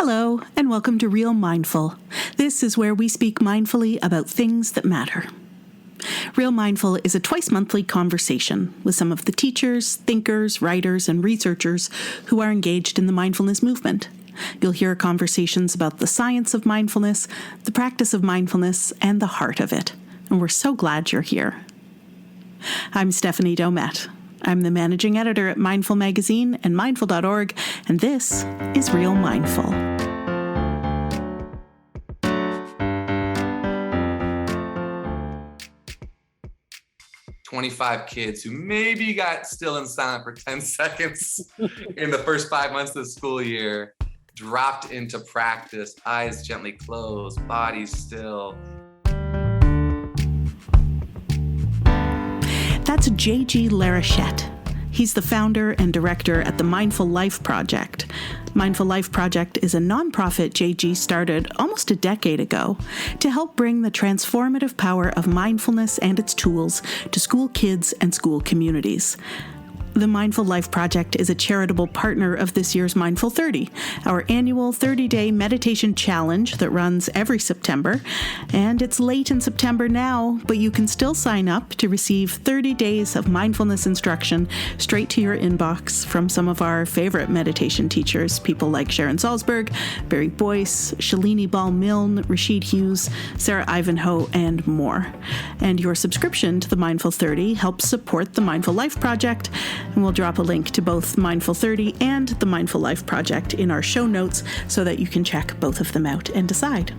Hello, and welcome to Real Mindful. This is where we speak mindfully about things that matter. Real Mindful is a twice-monthly conversation with some of the teachers, thinkers, writers, and researchers who are engaged in the mindfulness movement. You'll hear conversations about the science of mindfulness, the practice of mindfulness, and the heart of it. And we're so glad you're here. I'm Stephanie Domet. I'm the managing editor at Mindful Magazine and mindful.org, and this is Real Mindful. "25 kids who maybe got still and silent for 10 seconds in the first 5 months of the school year, dropped into practice, eyes gently closed, bodies still." That's J.G. Larochette. He's the founder and director at the Mindful Life Project. Mindful Life Project is a nonprofit J.G. started almost a decade ago to help bring the transformative power of mindfulness and its tools to school kids and school communities. The Mindful Life Project is a charitable partner of this year's Mindful 30, our annual 30-day meditation challenge that runs every September. And it's late in September now, but you can still sign up to receive 30 days of mindfulness instruction straight to your inbox from some of our favorite meditation teachers, people like Sharon Salzberg, Barry Boyce, Shalini Ball-Milne, Rashid Hughes, Sarah Ivanhoe, and more. And your subscription to the Mindful 30 helps support the Mindful Life Project. And we'll drop a link to both Mindful 30 and the Mindful Life Project in our show notes so that you can check both of them out and decide.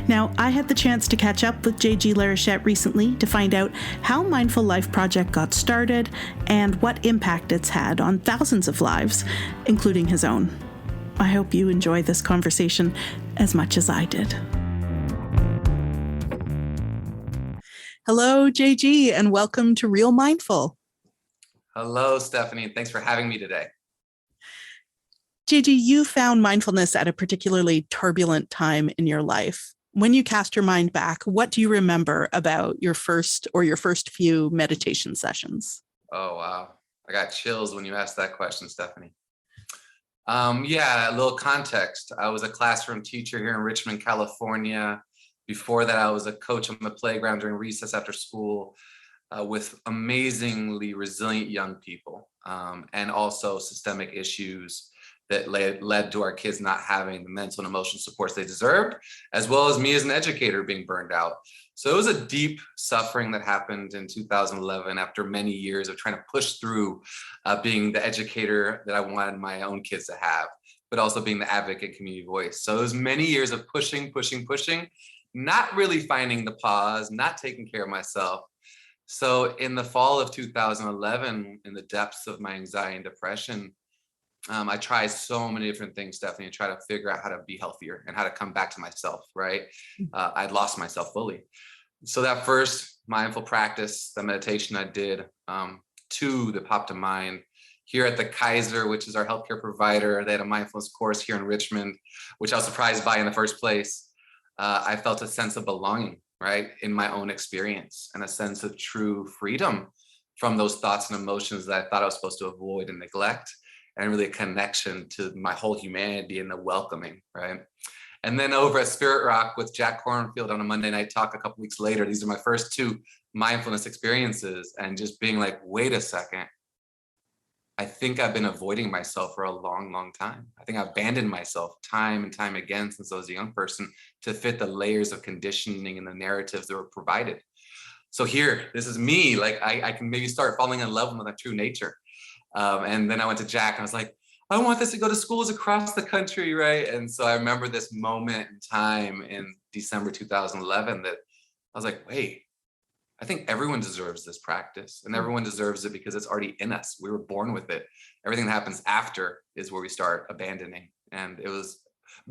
Now, I had the chance to catch up with J.G. Larochette recently to find out how Mindful Life Project got started and what impact it's had on thousands of lives, including his own. I hope you enjoy this conversation as much as I did. Hello, J.G., and welcome to Real Mindful. Hello, Stephanie. Thanks for having me today. J.G., you found mindfulness at a particularly turbulent time in your life. When you cast your mind back, what do you remember about your first few meditation sessions? Oh, wow. I got chills when you asked that question, Stephanie. A little context. I was a classroom teacher here in Richmond, California. Before that, I was a coach on the playground during recess after school. With amazingly resilient young people, and also systemic issues that led to our kids not having the mental and emotional supports they deserved, as well as me as an educator being burned out. So it was a deep suffering that happened in 2011 after many years of trying to push through being the educator that I wanted my own kids to have, but also being the advocate community voice. So it was many years of pushing, not really finding the pause, not taking care of myself. So in the fall of 2011, in the depths of my anxiety and depression, I tried so many different things, Stephanie, to try to figure out how to be healthier and how to come back to myself, right? I'd lost myself fully. So that first mindful practice, the meditation I did, two that popped to mind here at the Kaiser, which is our healthcare provider. They had a mindfulness course here in Richmond, which I was surprised by in the first place. I felt a sense of belonging, right, in my own experience, and a sense of true freedom from those thoughts and emotions that I thought I was supposed to avoid and neglect, and really a connection to my whole humanity and the welcoming, right? And then over at Spirit Rock with Jack Kornfield on a Monday night talk a couple weeks later, these are my first two mindfulness experiences, and just being like, wait a second, I think I've been avoiding myself for a long time. I think I've abandoned myself time and time again since I was a young person to fit the layers of conditioning and the narratives that were provided. So here, this is me, like I can maybe start falling in love with my true nature. And then I went to Jack and I was like, I want this to go to schools across the country, right? And so I remember this moment in time in December 2011 that I was like, wait, I think everyone deserves this practice, and everyone deserves it because it's already in us. We were born with it. Everything that happens after is where we start abandoning. And it was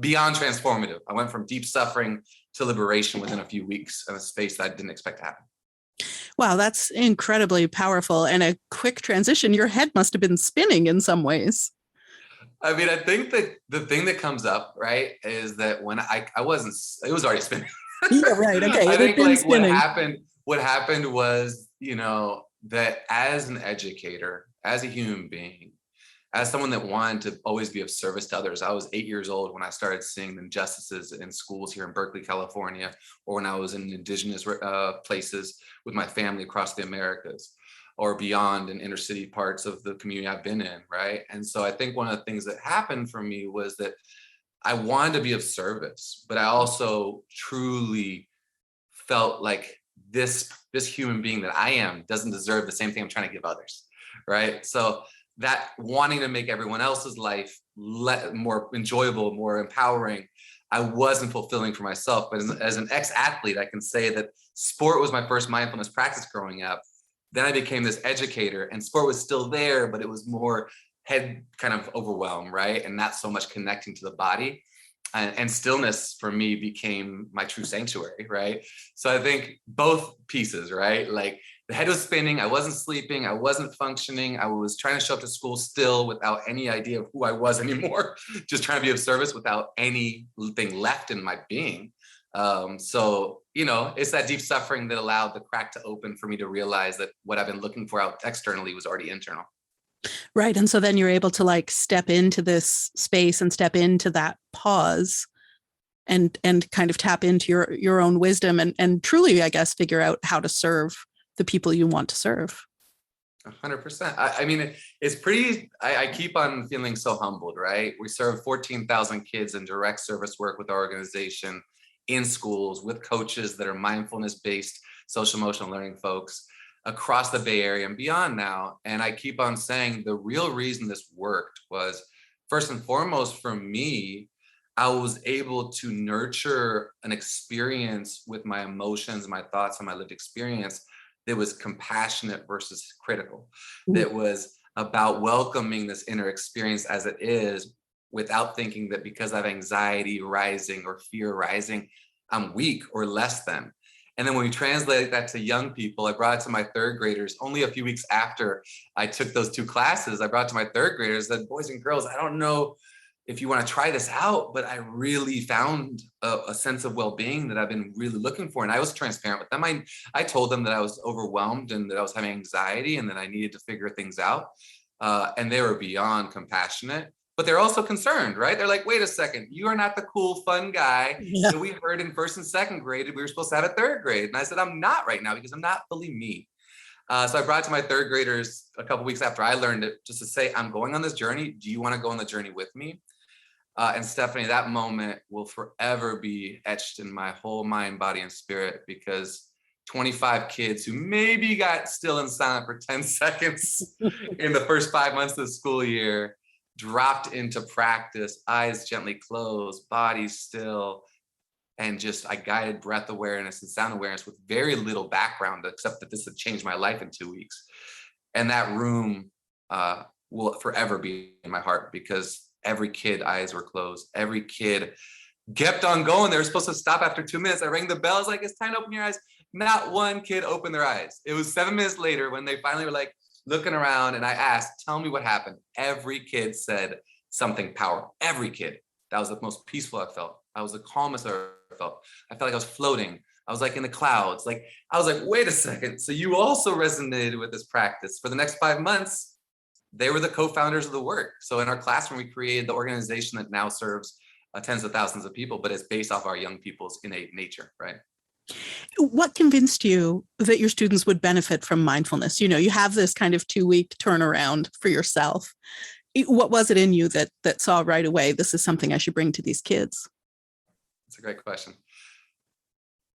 beyond transformative. I went from deep suffering to liberation within a few weeks in a space that I didn't expect to happen. Wow, that's incredibly powerful and a quick transition. Your head must have been spinning in some ways. I mean, I think that the thing that comes up, right, is that when I wasn't, it was already spinning. Yeah, right. Okay. I think like what happened was, that as an educator, as a human being, as someone that wanted to always be of service to others. I was 8 years old when I started seeing the injustices in schools here in Berkeley, California, or when I was in indigenous places with my family across the Americas, or beyond in inner city parts of the community I've been in, right? And so I think one of the things that happened for me was that I wanted to be of service, but I also truly felt like this human being that I am doesn't deserve the same thing I'm trying to give others, right? So that wanting to make everyone else's life more enjoyable, more empowering, I wasn't fulfilling for myself. But as an ex-athlete, I can say that sport was my first mindfulness practice growing up. Then I became this educator, and sport was still there, but it was more head kind of overwhelmed, right? And not so much connecting to the body. And stillness for me became my true sanctuary, right? So I think both pieces, right? Like the head was spinning, I wasn't sleeping, I wasn't functioning, I was trying to show up to school still without any idea of who I was anymore, just trying to be of service without anything left in my being. So, it's that deep suffering that allowed the crack to open for me to realize that what I've been looking for out externally was already internal. Right. And so then you're able to like step into this space and step into that pause and kind of tap into your own wisdom and truly, I guess, figure out how to serve the people you want to serve. 100%. I mean, it's pretty, I keep on feeling so humbled, right? We serve 14,000 kids in direct service work with our organization in schools with coaches that are mindfulness-based social emotional learning folks across the Bay Area and beyond now. And I keep on saying the real reason this worked was, first and foremost, for me, I was able to nurture an experience with my emotions, my thoughts, and my lived experience that was compassionate versus critical, that was about welcoming this inner experience as it is without thinking that because I have anxiety rising or fear rising, I'm weak or less than. And then when we translate that to young people, I brought it to my third graders only a few weeks after I took those 2 classes. I brought it to my third graders, said, boys and girls, I don't know if you want to try this out, but I really found a sense of well-being that I've been really looking for. And I was transparent with them. I told them that I was overwhelmed and that I was having anxiety and that I needed to figure things out. And they were beyond compassionate. But they're also concerned, right? They're like, wait a second, you are not the cool, fun guy that we heard in first and second grade we were supposed to have at third grade. And I said, I'm not right now because I'm not fully me. So I brought it to my third graders a couple weeks after I learned it, just to say, I'm going on this journey. Do you want to go on the journey with me? And Stephanie, that moment will forever be etched in my whole mind, body, and spirit, because 25 kids who maybe got still and silent for 10 seconds in the first 5 months of the school year dropped into practice, eyes gently closed, body still, and just I guided breath awareness and sound awareness with very little background, except that this had changed my life in 2 weeks. And that room will forever be in my heart, because every kid eyes were closed. Every kid kept on going. They were supposed to stop after 2 minutes. I rang the bell. I was like, it's time to open your eyes. Not one kid opened their eyes. It was 7 minutes later when they finally were like, looking around, and I asked, tell me what happened. Every kid said something powerful. Every kid. That was the most peaceful I felt. I was the calmest I ever felt. I felt like I was floating. I was like in the clouds. Like, I was like, wait a second. So you also resonated with this practice. For the next 5 months, they were the co-founders of the work. So in our classroom, we created the organization that now serves tens of thousands of people, but it's based off our young people's innate nature, right? What convinced you that your students would benefit from mindfulness? You have this kind of 2-week turnaround for yourself. What was it in you that saw right away, this is something I should bring to these kids? That's a great question.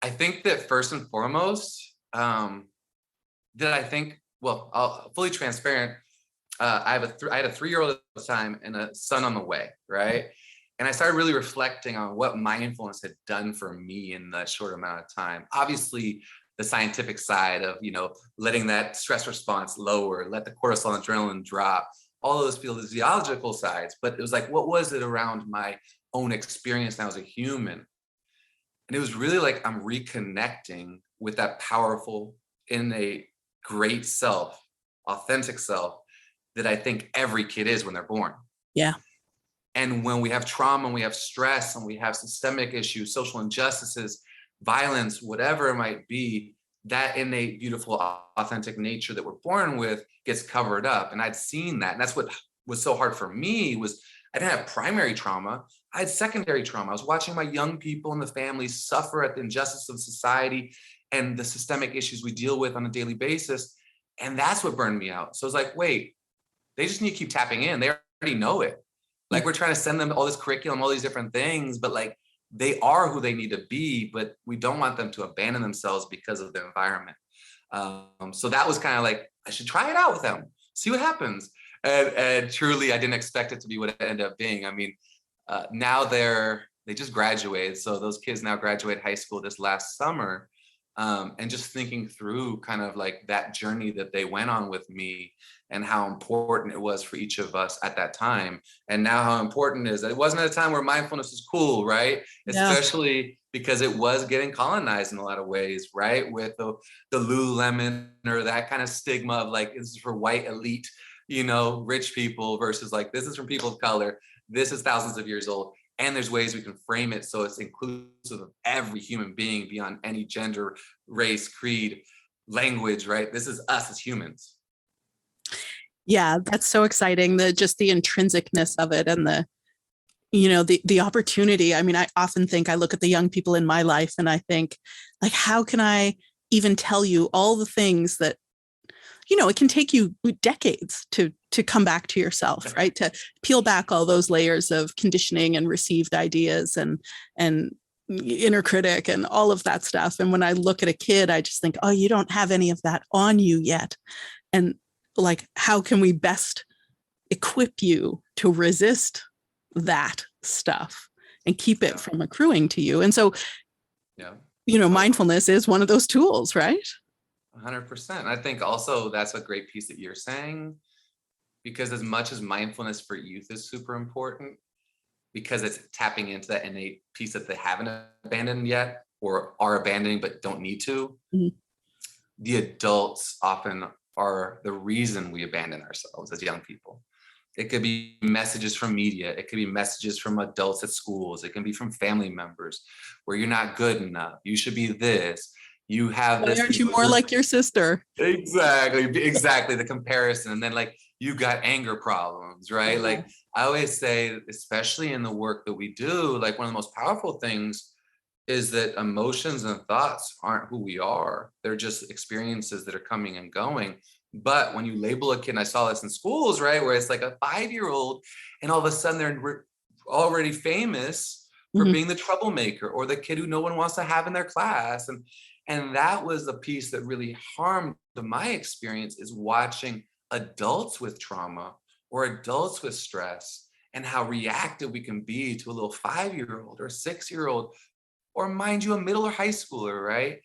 I think that first and foremost, I'll fully transparent. I had a 3-year-old at the time and a son on the way, right? And I started really reflecting on what mindfulness had done for me in that short amount of time. Obviously, the scientific side of, letting that stress response lower, let the cortisol and adrenaline drop, all of those physiological sides. But it was like, what was it around my own experience now as a human? And it was really like I'm reconnecting with that powerful, innate, great self, authentic self that I think every kid is when they're born. Yeah. And when we have trauma and we have stress and we have systemic issues, social injustices, violence, whatever it might be, that innate, beautiful, authentic nature that we're born with gets covered up. And I'd seen that. And that's what was so hard for me was I didn't have primary trauma. I had secondary trauma. I was watching my young people and the families suffer at the injustice of society and the systemic issues we deal with on a daily basis. And that's what burned me out. So it's like, wait, they just need to keep tapping in. They already know it. Like, we're trying to send them all this curriculum, all these different things, but like, they are who they need to be, but we don't want them to abandon themselves because of the environment. So that was kind of like, I should try it out with them, see what happens. And truly, I didn't expect it to be what it ended up being. I mean, now they just graduated. So those kids now graduate high school this last summer. And just thinking through kind of like that journey that they went on with me and how important it was for each of us at that time. And now how important it is that it wasn't at a time where mindfulness was cool, right? Yeah. Especially because it was getting colonized in a lot of ways, right? With the Lululemon or that kind of stigma of like, this is for white elite, rich people versus like, this is from people of color. This is thousands of years old. And there's ways we can frame it so it's inclusive of every human being beyond any gender, race, creed, language, right? This is us as humans. Yeah, that's so exciting. Just the intrinsicness of it and the opportunity. I mean, I often think, I look at the young people in my life and I think, like, how can I even tell you all the things that, it can take you decades to come back to yourself, right? To peel back all those layers of conditioning and received ideas and inner critic and all of that stuff. And when I look at a kid, I just think, oh, you don't have any of that on you yet. And like, how can we best equip you to resist that stuff and keep it from accruing to you? And so, mindfulness is one of those tools, right? 100%. I think also that's a great piece that you're saying, because as much as mindfulness for youth is super important, because it's tapping into that innate piece that they haven't abandoned yet or are abandoning but don't need to, the adults often are the reason we abandon ourselves as young people. It could be messages from media. It could be messages from adults at schools. It can be from family members where you're not good enough. You should be this. You have this. Why aren't you more like your sister? Exactly. The comparison. And then like, you got anger problems, right? Mm-hmm. Like I always say, especially in the work that we do, like one of the most powerful things is that emotions and thoughts aren't who we are. They're just experiences that are coming and going. But when you label a kid, and I saw this in schools, right? Where it's like a 5-year-old and all of a sudden they're already famous for being the troublemaker or the kid who no one wants to have in their class. And that was the piece that really harmed my experience, is watching adults with trauma or adults with stress and how reactive we can be to a little 5-year-old or 6-year-old, or mind you, a middle or high schooler, right?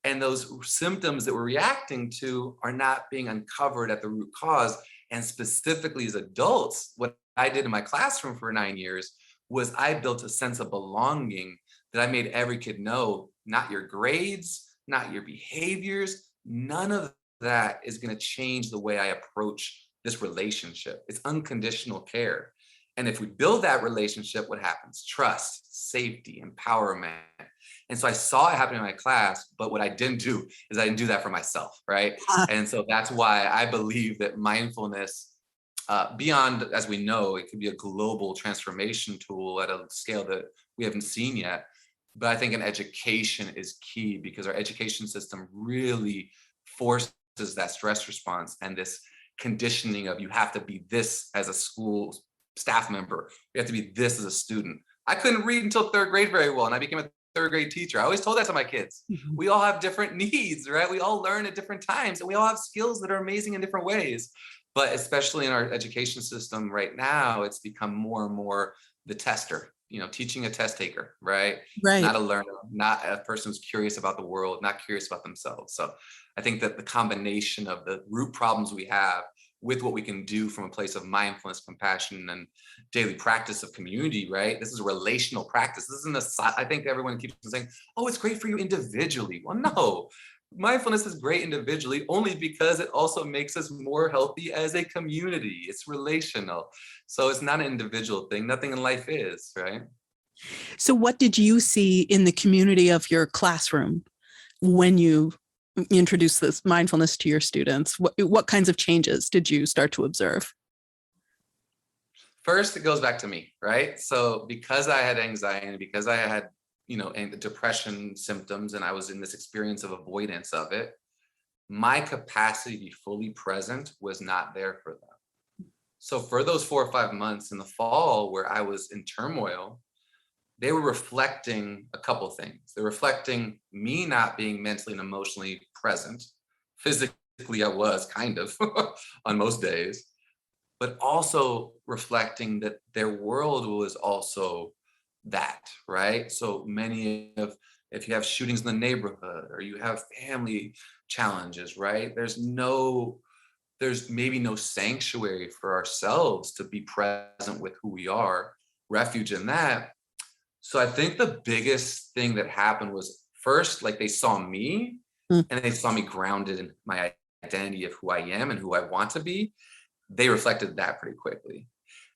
And those symptoms that we're reacting to are not being uncovered at the root cause. And specifically as adults, what I did in my classroom for 9 years was I built a sense of belonging that I made every kid know, not your grades, not your behaviors, none of that is going to change the way I approach this relationship. It's unconditional care. And if we build that relationship, what happens? Trust, safety, empowerment. And so I saw it happen in my class, but what I didn't do is I didn't do that for myself, right? And so that's why I believe that mindfulness, beyond, as we know, it could be a global transformation tool at a scale that we haven't seen yet. But I think an education is key, because our education system really forces that stress response and this conditioning of, you have to be this as a school staff member, you have to be this as a student. I couldn't read until 3rd grade very well, and I became a 3rd grade teacher. I always told that to my kids. We all have different needs, right? We all learn at different times, and we all have skills that are amazing in different ways. But especially in our education system right now, it's become more and more the tester, teaching a test taker, right? Not a learner, not a person who's curious about the world, not curious about themselves. So I think that the combination of the root problems we have with what we can do from a place of mindfulness, compassion, and daily practice of community, right? This is a relational practice. This isn't I think everyone keeps saying, oh, it's great for you individually. Well, no. Mindfulness is great individually only because it also makes us more healthy as a community. It's relational. So it's not an individual thing. Nothing in life is, right? So what did you see in the community of your classroom when you introduced this mindfulness to your students? What kinds of changes did you start to observe? First, it goes back to me, right? So because I had anxiety, because I had, depression symptoms, and I was in this experience of avoidance of it, my capacity to be fully present was not there for them. So for those 4 or 5 months in the fall where I was in turmoil, they were reflecting a couple things. They're reflecting me not being mentally and emotionally present. Physically, I was kind of on most days, but also reflecting that their world was also that, right? So many of, if you have shootings in the neighborhood or you have family challenges, right? There's maybe no sanctuary for ourselves to be present with who we are, refuge in that. So I think the biggest thing that happened was first, like they saw me and they saw me grounded in my identity of who I am and who I want to be. They reflected that pretty quickly.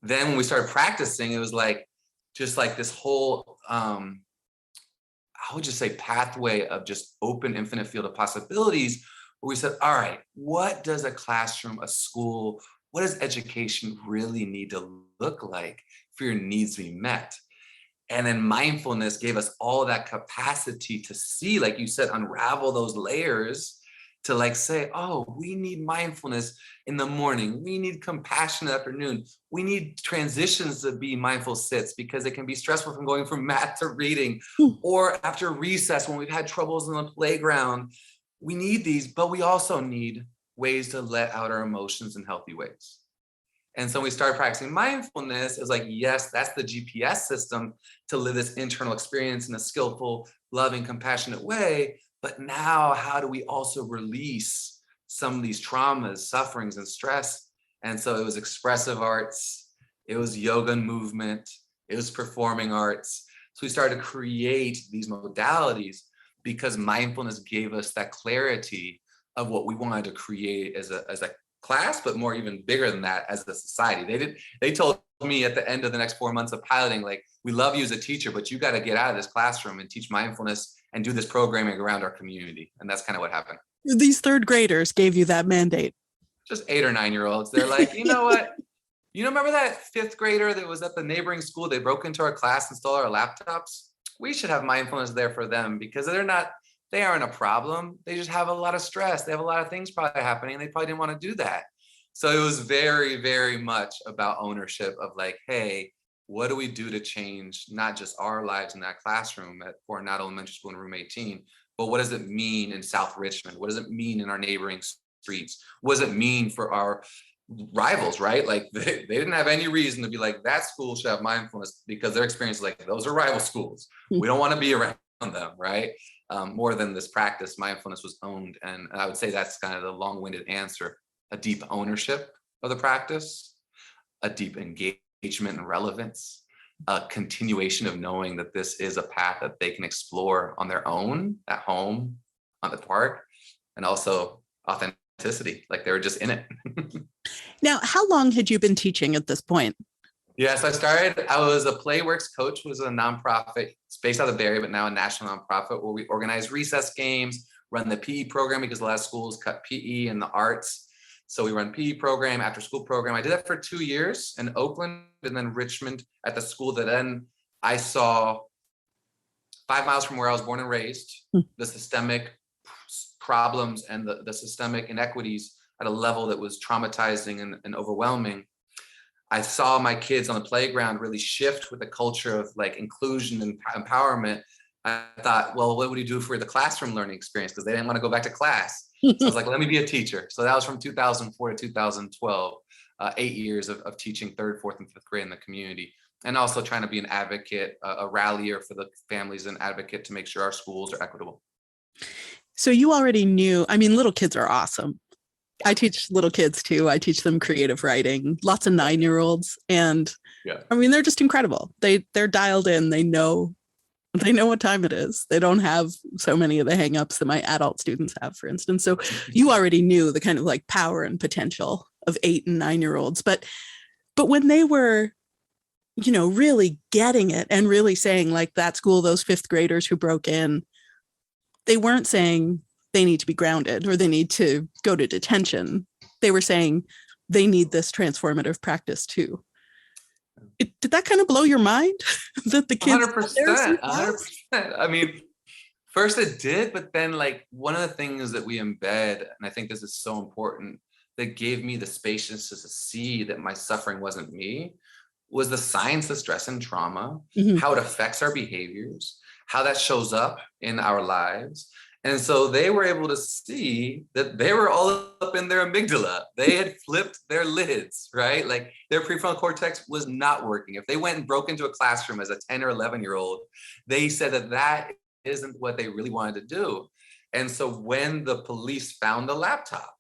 Then when we started practicing, it was like, just like this whole, I would just say pathway of just open, infinite field of possibilities, where we said, all right, what does a classroom, a school, what does education really need to look like for your needs to be met? And then mindfulness gave us all that capacity to see, like you said, unravel those layers to like say, oh, we need mindfulness in the morning. We need compassion in the afternoon. We need transitions to be mindful sits because it can be stressful from going from math to reading, or after recess when we've had troubles in the playground. We need these, but we also need ways to let out our emotions in healthy ways. And so we started practicing mindfulness. It was like, yes, that's the GPS system to live this internal experience in a skillful, loving, compassionate way. But now, how do we also release some of these traumas, sufferings, and stress? And so it was expressive arts, it was yoga and movement, it was performing arts. So we started to create these modalities because mindfulness gave us that clarity of what we wanted to create as a class, but more even bigger than that as a society. They told me at the end of the next 4 months of piloting, like, we love you as a teacher, but you got to get out of this classroom and teach mindfulness and do this programming around our community. And that's kind of what happened. These third graders gave you that mandate. Just 8 or 9 year olds. They're like, you know what? Remember that 5th grader that was at the neighboring school? They broke into our class and stole our laptops. We should have mindfulness there for them because they aren't a problem. They just have a lot of stress. They have a lot of things probably happening. And they probably didn't want to do that. So it was very, very much about ownership of like, hey, what do we do to change not just our lives in that classroom at Fortin Elementary School in room 18, but what does it mean in South Richmond? What does it mean in our neighboring streets? What does it mean for our rivals, right? Like they didn't have any reason to be like, that school should have mindfulness because their experience is like, those are rival schools. We don't want to be around them, right? More than this practice, mindfulness was owned. And I would say that's kind of the long-winded answer. A deep ownership of the practice, a deep engagement and relevance, a continuation of knowing that this is a path that they can explore on their own, at home, on the park, and also authenticity, like they were just in it. Now, how long had you been teaching at this point? Yes, I was a Playworks coach, was a nonprofit. It's based out of the Bay Area, but now a national nonprofit where we organize recess games, run the PE program because a lot of schools cut PE and the arts. So we run PE program, after school program. I did that for 2 years in Oakland and then Richmond at the school that then I saw 5 miles from where I was born and raised, the systemic problems and the systemic inequities at a level that was traumatizing and overwhelming. I saw my kids on the playground really shift with the culture of like inclusion and empowerment. I thought, well, what would you do for the classroom learning experience? Because they didn't want to go back to class. So I was like, let me be a teacher. So that was from 2004 to 2012, 8 years of teaching 3rd, 4th, and 5th grade in the community. And also trying to be an advocate, a rallier for the families and advocate to make sure our schools are equitable. So you already knew, I mean, little kids are awesome. I teach little kids too. I teach them creative writing, lots of 9-year-olds. And I mean, they're just incredible. They're dialed in. They know what time it is. They don't have so many of the hangups that my adult students have, for instance. So you already knew the kind of like power and potential of 8 and 9-year-olds. But when they were, really getting it and really saying like that school, those 5th graders who broke in, they weren't saying they need to be grounded or they need to go to detention. They were saying they need this transformative practice too. Did that kind of blow your mind that the kids 100%, 100%. I mean, first it did, but then like one of the things that we embed, and I think this is so important, that gave me the spaciousness to see that my suffering wasn't me, was the science of stress and trauma, how it affects our behaviors, how that shows up in our lives. And so they were able to see that they were all up in their amygdala. They had flipped their lids, right? Like their prefrontal cortex was not working. If they went and broke into a classroom as a 10 or 11-year-old, they said that that isn't what they really wanted to do. And so when the police found the laptop,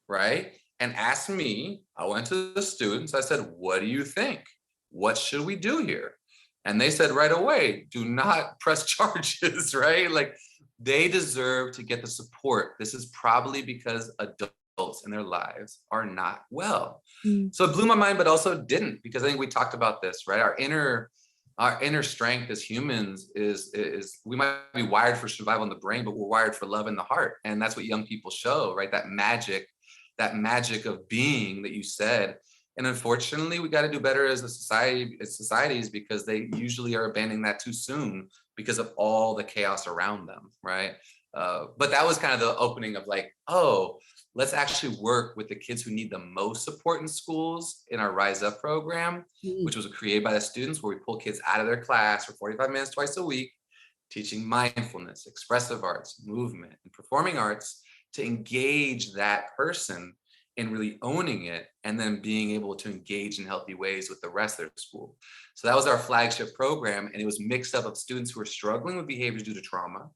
right, and asked me, I went to the students, I said, what do you think? What should we do here? And they said right away, do not press charges, right? Like, they deserve to get the support. This is probably because adults in their lives are not well. So it blew my mind, but also didn't, because I think we talked about this, right? Our inner strength as humans is we might be wired for survival in the brain, but we're wired for love in the heart. And that's what young people show, right? That magic of being that you said. And unfortunately, we got to do better as societies, because they usually are abandoning that too soon because of all the chaos around them, right? But that was kind of the opening of like, oh, let's actually work with the kids who need the most support in schools in our Rise Up program, which was created by the students, where we pull kids out of their class for 45 minutes twice a week, teaching mindfulness, expressive arts, movement, and performing arts to engage that person in really owning it, and then being able to engage in healthy ways with the rest of their school. So that was our flagship program, and it was mixed up of students who were struggling with behaviors due to trauma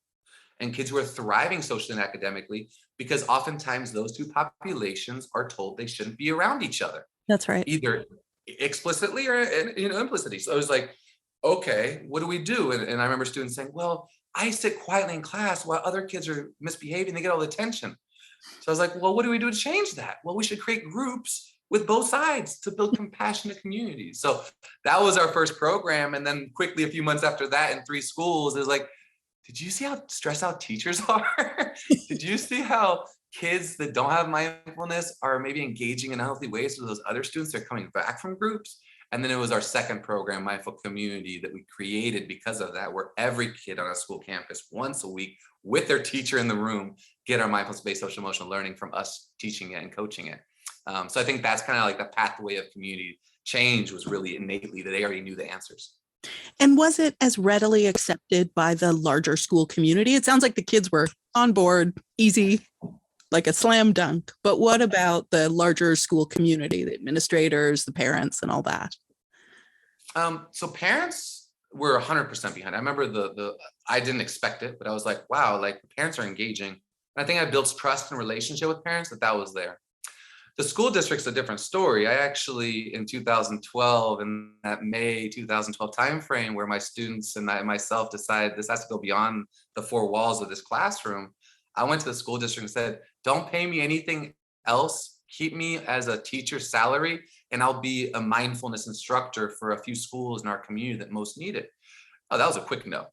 and kids who are thriving socially and academically, because oftentimes those two populations are told they shouldn't be around each other. That's right. Either explicitly or implicitly. So I was like, okay, what do we do? And I remember students saying, well, I sit quietly in class while other kids are misbehaving, they get all the attention. So I was like, well, what do we do to change that? Well, we should create groups with both sides to build compassionate communities. So that was our first program. And then quickly, a few months after that, in 3 schools, it was like, did you see how stressed out teachers are? Did you see how kids that don't have mindfulness are maybe engaging in unhealthy ways with those other students that are coming back from groups? And then it was our second program, Mindful Community, that we created because of that, where every kid on a school campus once a week with their teacher in the room get our mindfulness-based social emotional learning from us teaching it and coaching it. So I think that's kind of like the pathway of community change, was really innately that they already knew the answers. And was it as readily accepted by the larger school community? It sounds like the kids were on board, easy, like a slam dunk. But what about the larger school community, the administrators, the parents, and all that? So parents were 100% behind. I remember I didn't expect it, but I was like, wow, like parents are engaging. And I think I built trust and relationship with parents that was there. The school district's a different story. I actually, in 2012, in that May 2012 timeframe, where my students and myself decided this has to go beyond the 4 walls of this classroom, I went to the school district and said, don't pay me anything else. Keep me as a teacher's salary, and I'll be a mindfulness instructor for a few schools in our community that most need it. Oh, that was a quick no.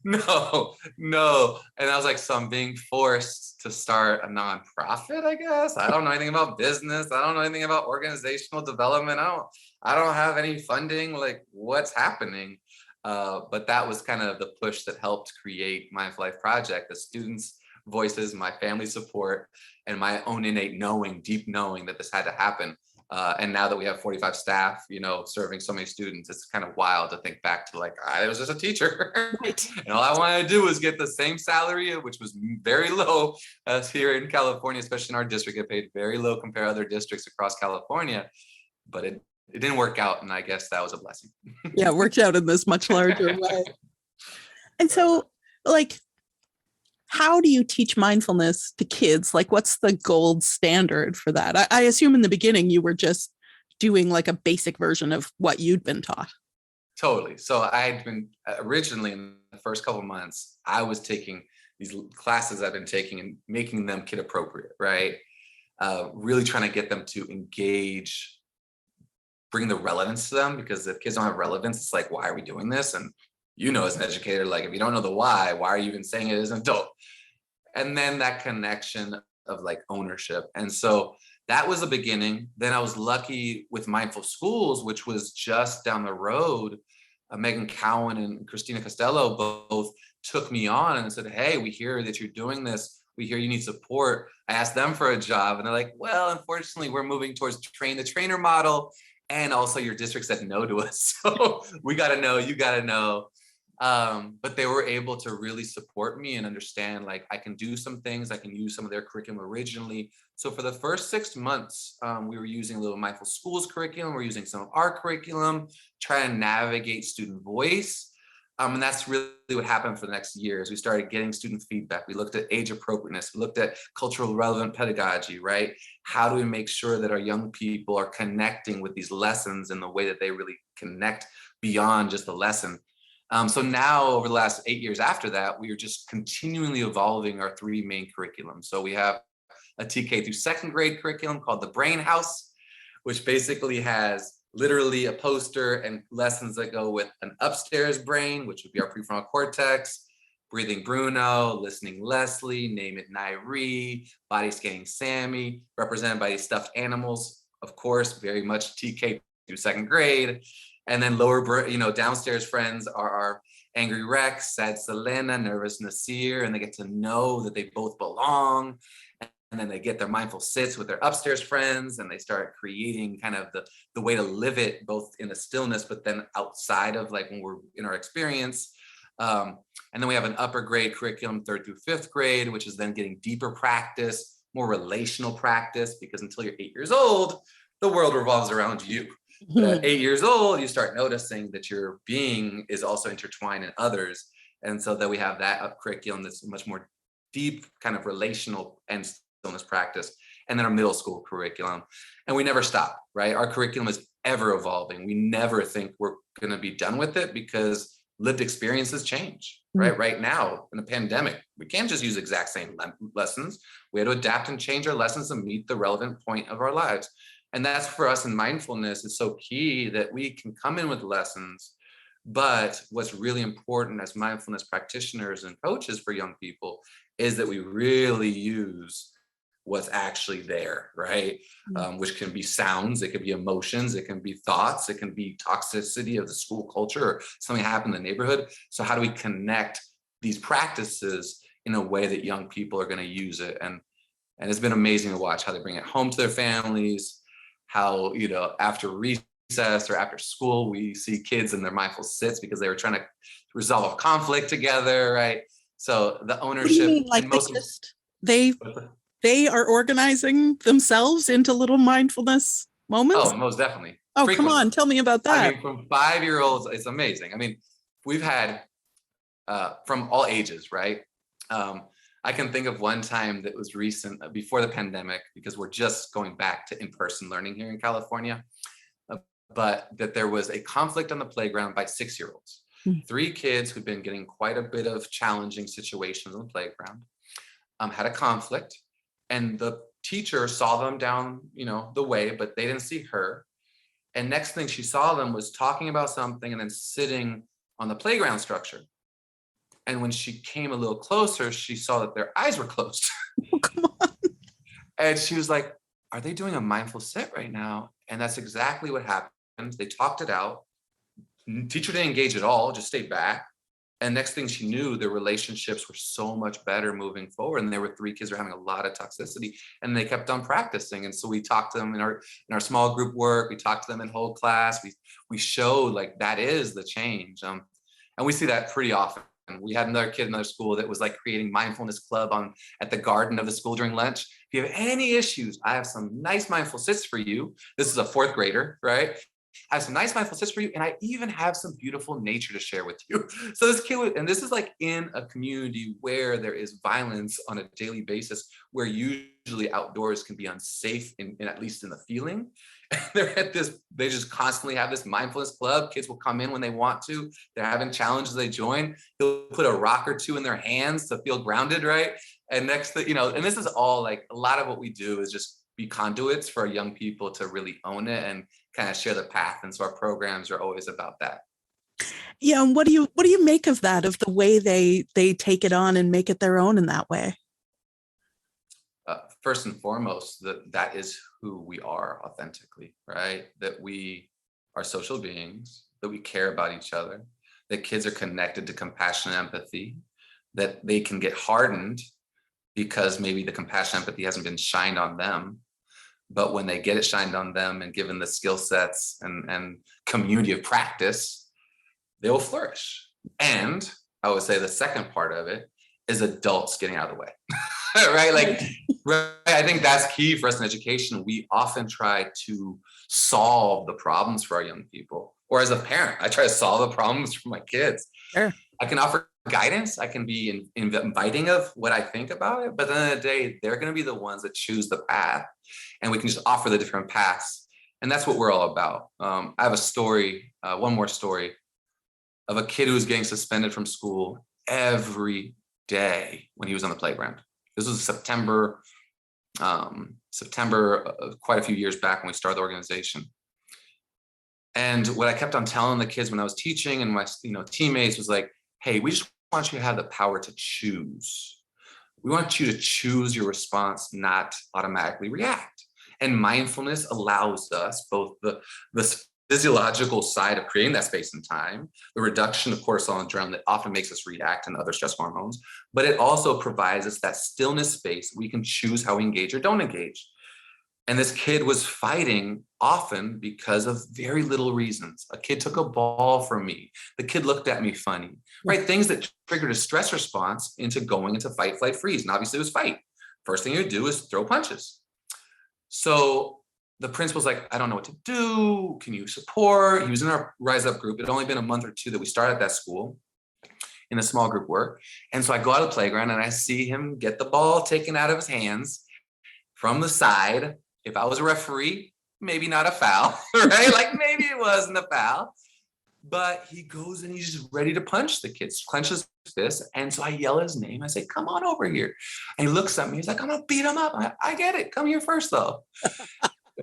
No. And I was like, so I'm being forced to start a nonprofit, I guess. I don't know anything about business. I don't know anything about organizational development. I don't have any funding. Like, what's happening? But that was kind of the push that helped create Mindful Life Project, the students' voices, my family support, and my own innate knowing, deep knowing that this had to happen. And now that we have 45 staff, serving so many students, it's kind of wild to think back to like, I was just a teacher. Right. And all I wanted to do was get the same salary, which was very low as here in California, especially in our district. Get paid very low compared to other districts across California. But it didn't work out. And I guess that was a blessing. Yeah, it worked out in this much larger way. And so, like, how do you teach mindfulness to kids? Like, what's the gold standard for that? I assume in the beginning you were just doing like a basic version of what you'd been taught. Totally. So I had been originally, in the first couple of months, I was taking these classes I've been taking and making them kid appropriate, right? Really trying to get them to engage, bring the relevance to them, because if kids don't have relevance, it's like, why are we doing this? And as an educator, like, if you don't know the why are you even saying it as an adult? And then that connection of like ownership. And so that was the beginning. Then I was lucky with Mindful Schools, which was just down the road. Megan Cowan and Christina Costello both took me on and said, hey, we hear that you're doing this. We hear you need support. I asked them for a job and they're like, well, unfortunately, we're moving towards train the trainer model. And also your district said no to us. So we got to know, you got to know. But they were able to really support me and understand, like, I can do some things, I can use some of their curriculum originally. So for the first 6 months, we were using a little Mindful Schools curriculum. We're using some of our curriculum, trying to navigate student voice. And that's really what happened for the next years. We started getting student feedback. We looked at age appropriateness. We looked at cultural relevant pedagogy, right? How do we make sure that our young people are connecting with these lessons in the way that they really connect beyond just the lesson? So now over the last 8 years after that, we are just continually evolving our 3 main curriculums. So we have a TK through 2nd grade curriculum called the Brain House, which basically has literally a poster and lessons that go with an upstairs brain, which would be our prefrontal cortex, breathing Bruno, listening Leslie, name it Nairi, body scanning Sammy, represented by these stuffed animals, of course, very much TK through 2nd grade. And then downstairs friends are our angry Rex, sad Selena, nervous Nasir, and they get to know that they both belong. And then they get their mindful sits with their upstairs friends, and they start creating kind of the way to live it, both in the stillness, but then outside of, like, when we're in our experience. And then we have an upper grade curriculum, 3rd through 5th grade, which is then getting deeper practice, more relational practice, because until you're 8 years old, the world revolves around you. But at 8 years old, you start noticing that your being is also intertwined in others. And so that we have that up curriculum that's much more deep, kind of relational and stillness practice. And then our middle school curriculum. And we never stop, right? Our curriculum is ever evolving. We never think we're going to be done with it because lived experiences change, right? Right now, in the pandemic, we can't just use exact same lessons. We had to adapt and change our lessons to meet the relevant point of our lives. And that's, for us in mindfulness, is so key that we can come in with lessons. But what's really important as mindfulness practitioners and coaches for young people is that we really use what's actually there, right? Which can be sounds, it can be emotions, it can be thoughts, it can be toxicity of the school culture or something happened in the neighborhood. So how do we connect these practices in a way that young people are going to use it? And it's been amazing to watch how they bring it home to their families, how, after recess or after school, we see kids in their mindful sits because they were trying to resolve conflict together, right? So the ownership. What do you mean, like, they are organizing themselves into little mindfulness moments? Oh, most definitely. Oh, frequently. Come on, tell me about that. I mean, from 5-year-olds, it's amazing. I mean, we've had from all ages, right? I can think of one time that was recent, before the pandemic, because we're just going back to in-person learning here in California, but that there was a conflict on the playground by 6-year-olds. 3 kids who'd been getting quite a bit of challenging situations on the playground, had a conflict, and the teacher saw them down, the way, but they didn't see her. And next thing she saw them was talking about something and then sitting on the playground structure. And when she came a little closer, she saw that their eyes were closed. Oh, come on. And she was like, are they doing a mindful sit right now? And that's exactly what happened. They talked it out. Teacher didn't engage at all, just stayed back. And next thing she knew, their relationships were so much better moving forward. And there were 3 kids who were having a lot of toxicity, and they kept on practicing. And so we talked to them in our small group work. We talked to them in whole class. We showed, like, that is the change. And we see that pretty often. We had another kid in another school that was, like, creating mindfulness club at the garden of the school during lunch. If you have any issues, I have some nice mindful sits for you. This is a 4th grader, right? I have some nice mindful sits for you, and I even have some beautiful nature to share with you. So this kid, and this is, like, in a community where there is violence on a daily basis, where usually outdoors can be unsafe, in at least in the feeling. They just constantly have this mindfulness club. Kids will come in when they want to. They're having challenges, they join. He'll put a rock or 2 in their hands to feel grounded, right? And next thing, and this is all, like, a lot of what we do is just be conduits for young people to really own it and kind of share the path. And so our programs are always about that. Yeah. And what do you make of that, of the way they take it on and make it their own in that way? First and foremost, that is who we are authentically, right? That we are social beings, that we care about each other, that kids are connected to compassion and empathy, that they can get hardened because maybe the compassion and empathy hasn't been shined on them. But when they get it shined on them and given the skill sets and community of practice, they will flourish. And I would say the second part of it is adults getting out of the way, right? Like, right, I think that's key for us in education. We often try to solve the problems for our young people. Or as a parent, I try to solve the problems for my kids. Sure. I can offer guidance. I can be inviting of what I think about it. But at the end of the day, they're going to be the ones that choose the path. And we can just offer the different paths. And that's what we're all about. I have a story, one more story, of a kid who was getting suspended from school every day when he was on the playground. This was September, quite a few years back when we started the organization. And what I kept on telling the kids when I was teaching and my teammates was like, hey, we just want you to have the power to choose. We want you to choose your response, not automatically react. And mindfulness allows us both the physiological side of creating that space and time, the reduction of cortisol and adrenaline that often makes us react and other stress hormones, but it also provides us that stillness space. We can choose how we engage or don't engage. And this kid was fighting often because of very little reasons. A kid took a ball from me. The kid looked at me funny, right? Things that triggered a stress response into going into fight, flight, freeze. And obviously it was fight. First thing you do is throw punches. So the principal's like, I don't know what to do. Can you support? He was in our Rise Up group. It had only been a month or two that we started at that school in a small group work. And so I go out of the playground and I see him get the ball taken out of his hands from the side. If I was a referee, maybe not a foul, right? Like maybe it wasn't a foul, but he goes and he's just ready to punch the kid, clenches his fist. And so I yell his name. I say, come on over here. And he looks at me. He's like, I'm going to beat him up. I get it. Come here first though.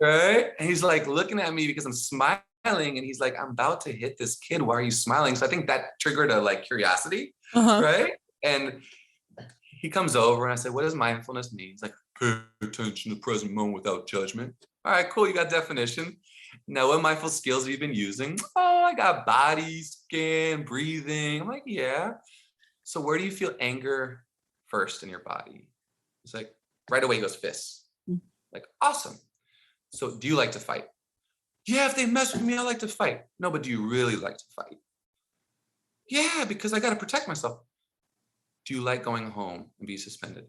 Right? And he's like looking at me because I'm smiling. And he's like, I'm about to hit this kid. Why are you smiling? So I think that triggered a curiosity, right? And he comes over and I said, what does mindfulness mean? He's like, pay attention to the present moment without judgment. All right, cool. You got definition. Now, what mindful skills have you been using? Oh, I got body, scan, breathing. I'm like, yeah. So where do you feel anger first in your body? It's like right away he goes fists. Like, awesome. So do you like to fight? Yeah, if they mess with me, I like to fight. No, but do you really like to fight? Yeah, because I got to protect myself. Do you like going home and be suspended?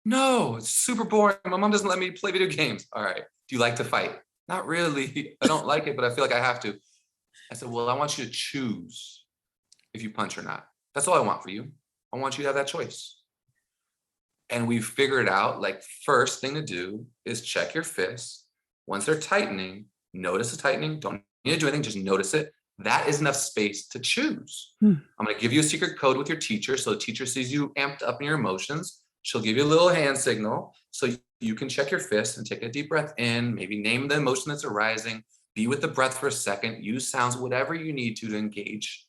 No, it's super boring. My mom doesn't let me play video games. All right. Do you like to fight? Not really. I don't like it, but I feel like I have to. I said, well, I want you to choose if you punch or not. That's all I want for you. I want you to have that choice. And we figured out, first thing to do is check your fists. Once they're tightening, notice the tightening. Don't need to do anything, just notice it. That is enough space to choose. I'm going to give you a secret code with your teacher. So the teacher sees you amped up in your emotions. She'll give you a little hand signal so you can check your fist and take a deep breath in, maybe name the emotion that's arising, be with the breath for a second, use sounds, whatever you need to engage.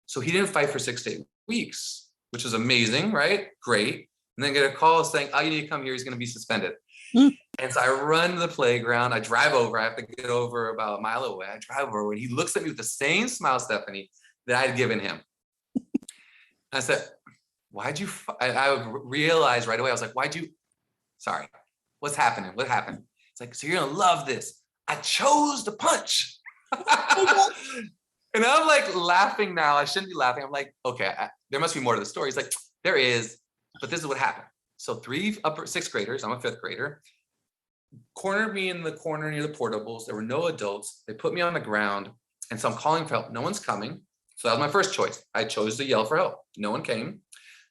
So he didn't fight for 6 to 8 weeks, which is amazing, right? Great. And then get a call saying, oh, you need to come here. He's going to be suspended. And so I run to the playground. I drive over. I have to get over about a mile away. I drive over and he looks at me with the same smile, Stephanie, that I'd given him. I said, why'd you, I realized right away, I was like, sorry, what's happening? What happened? It's like, so you're going to love this. I chose to punch. And I'm like laughing now. I shouldn't be laughing. I'm like, okay, there must be more to the story. He's like, there is, but this is what happened. So 3 upper 6th graders, I'm a 5th grader, cornered me in the corner near the portables. There were no adults. They put me on the ground. And so I'm calling for help. No one's coming. So that was my first choice. I chose to yell for help. No one came.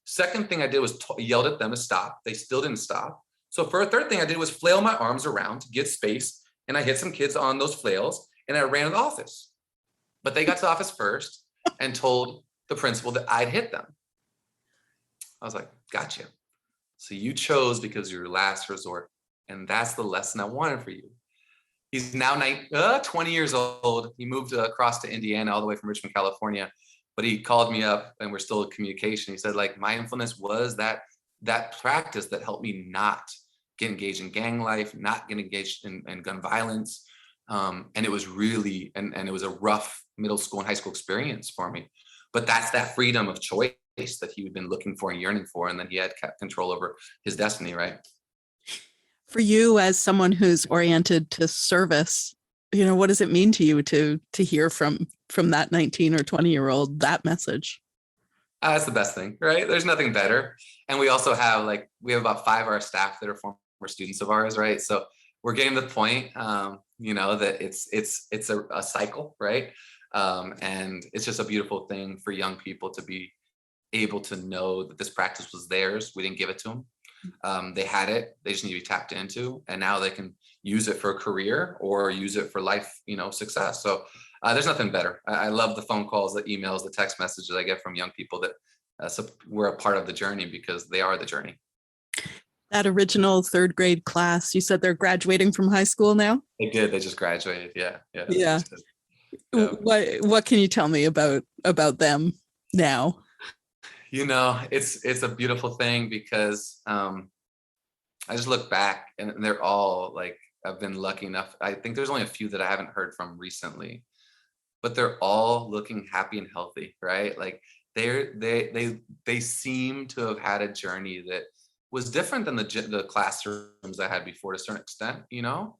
Second thing I did was yelled at them to stop. They still didn't stop. So for a third thing I did was flail my arms around to get space. And I hit some kids on those flails and I ran to the office. But they got to the office first and told the principal that I'd hit them. I was like, gotcha. So you chose because you're your last resort. And that's the lesson I wanted for you. He's now 20 years old. He moved across to Indiana all the way from Richmond, California. But he called me up and we're still in communication. He said, mindfulness was that practice that helped me not get engaged in gang life, not get engaged in gun violence. And it was really, and it was a rough middle school and high school experience for me. But that's that freedom of choice that he had been looking for and yearning for. And then he had kept control over his destiny, right? For you, as someone who's oriented to service, what does it mean to you to hear from that 19 or 20-year-old that message? That's the best thing, right? There's nothing better. And we also have we have about 5 of our staff that are former students of ours, right? So we're getting to the point, that it's a cycle, right? And it's just a beautiful thing for young people to be able to know that this practice was theirs. We didn't give it to them. They had it. They just need to be tapped into, and now they can use it for a career or use it for life, success. So there's nothing better. I love the phone calls, the emails, the text messages I get from young people that we're a part of the journey, because they are the journey. That original 3rd grade class, you said they're graduating from high school now? They did. They just graduated. Yeah. Yeah. What can you tell me about them now? It's a beautiful thing, because I just look back and they're all I've been lucky enough. I think there's only a few that I haven't heard from recently, but they're all looking happy and healthy, right? They seem to have had a journey that was different than the classrooms I had before, to a certain extent, and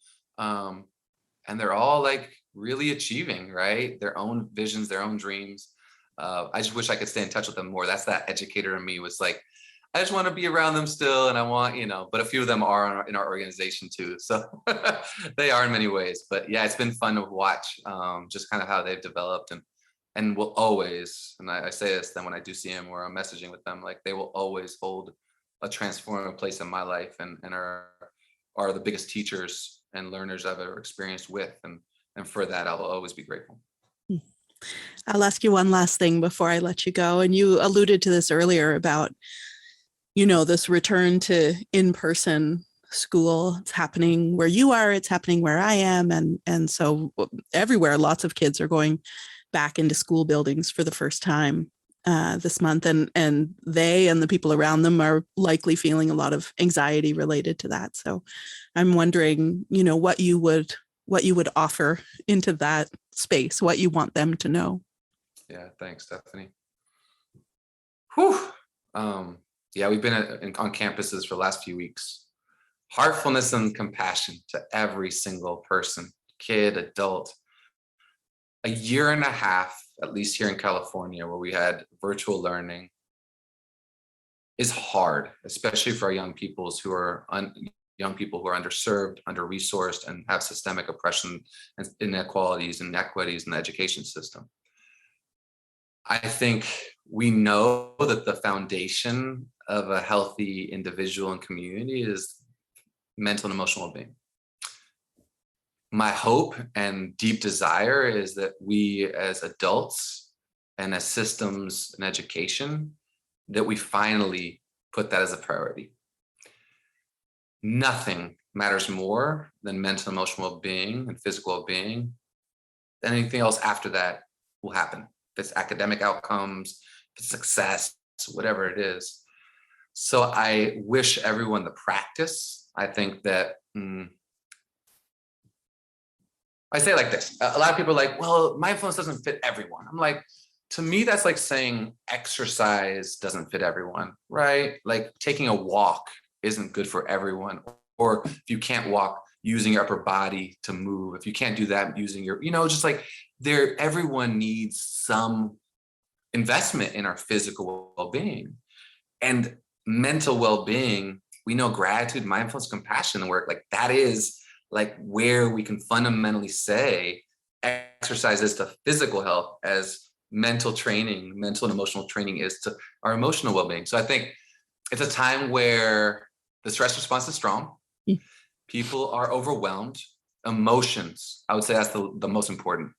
they're all really achieving, right? Their own visions, their own dreams. I just wish I could stay in touch with them more. That's that educator in me, was I just want to be around them still. And I want, but a few of them are in our organization too. So they are in many ways, but yeah, it's been fun to watch just kind of how they've developed, and will always, and I say this then when I do see them or I'm messaging with them, they will always hold a transformative place in my life, and are the biggest teachers and learners I've ever experienced with. And for that, I'll always be grateful. I'll ask you one last thing before I let you go. And you alluded to this earlier about, this return to in-person school. It's happening where you are, it's happening where I am. And so everywhere, lots of kids are going back into school buildings for the first time this month. And they and the people around them are likely feeling a lot of anxiety related to that. So I'm wondering, what you would offer into that space, what you want them to know. Yeah, thanks, Stephanie. Whew. Yeah, we've been on campuses for the last few weeks. Heartfulness and compassion to every single person, kid, adult. A year and a half, at least here in California, where we had virtual learning, is hard, especially for our young people who are underserved, under-resourced, and have systemic oppression and inequalities and inequities in the education system. I think we know that the foundation of a healthy individual and community is mental and emotional well-being. My hope and deep desire is that we as adults and as systems and education, that we finally put that as a priority. Nothing matters more than mental and emotional well-being and physical well-being. Anything else after that will happen. If it's academic outcomes, if it's success, whatever it is. So I wish everyone the practice. I think that, I say it like this. A lot of people are like, well, mindfulness doesn't fit everyone. I'm like, to me, that's like saying exercise doesn't fit everyone, right? Like taking a walk isn't good for everyone. Or if you can't walk, using your upper body to move. If you can't do that, using your, just everyone needs some investment in our physical well-being. And mental well-being, we know gratitude, mindfulness, compassion work, that is where we can fundamentally say exercise is to physical health as mental training, mental and emotional training is to our emotional well-being. So I think it's a time where the stress response is strong. People are overwhelmed. Emotions, I would say that's the most important.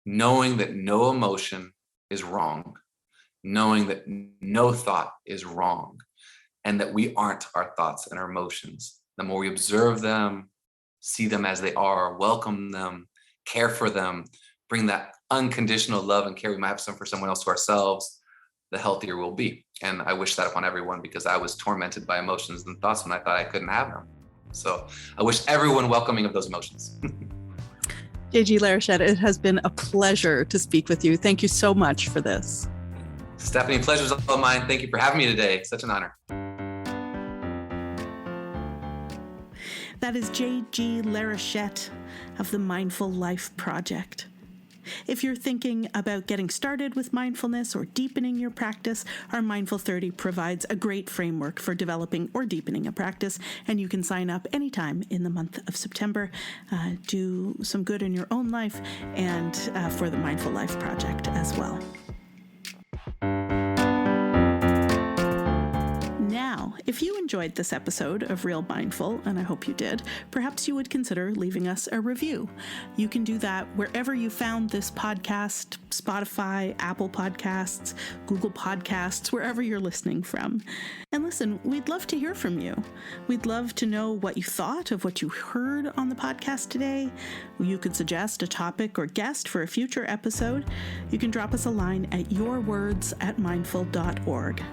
Knowing that no emotion is wrong. Knowing that no thought is wrong. And that we aren't our thoughts and our emotions. The more we observe them, see them as they are, welcome them, care for them, bring that unconditional love and care we might have some for someone else to ourselves, the healthier we'll be. And I wish that upon everyone, because I was tormented by emotions and thoughts when I thought I couldn't have them. So I wish everyone welcoming of those emotions. JG Larochette, it has been a pleasure to speak with you. Thank you so much for this. Stephanie, pleasure's all mine. Thank you for having me today. Such an honor. That is JG Larochette of the Mindful Life Project. If you're thinking about getting started with mindfulness or deepening your practice, our Mindful 30 provides a great framework for developing or deepening a practice, and you can sign up anytime in the month of September. Do some good in your own life and for the Mindful Life Project as well. Now, if you enjoyed this episode of Real Mindful, and I hope you did, perhaps you would consider leaving us a review. You can do that wherever you found this podcast, Spotify, Apple Podcasts, Google Podcasts, wherever you're listening from. And listen, we'd love to hear from you. We'd love to know what you thought of what you heard on the podcast today. You could suggest a topic or guest for a future episode. You can drop us a line at yourwords@mindful.org.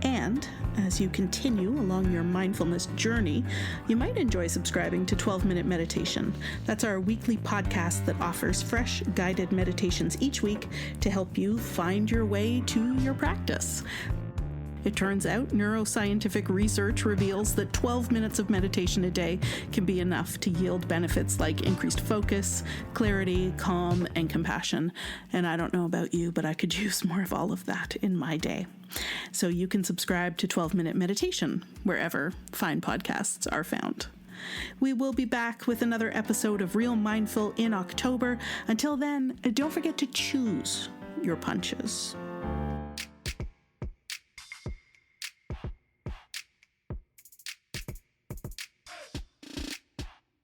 And as you continue along your mindfulness journey, you might enjoy subscribing to 12-Minute Meditation. That's our weekly podcast that offers fresh, guided meditations each week to help you find your way to your practice. It turns out neuroscientific research reveals that 12 minutes of meditation a day can be enough to yield benefits like increased focus, clarity, calm, and compassion. And I don't know about you, but I could use more of all of that in my day. So you can subscribe to 12-Minute Meditation wherever fine podcasts are found. We will be back with another episode of Real Mindful in October. Until then, don't forget to choose your punches.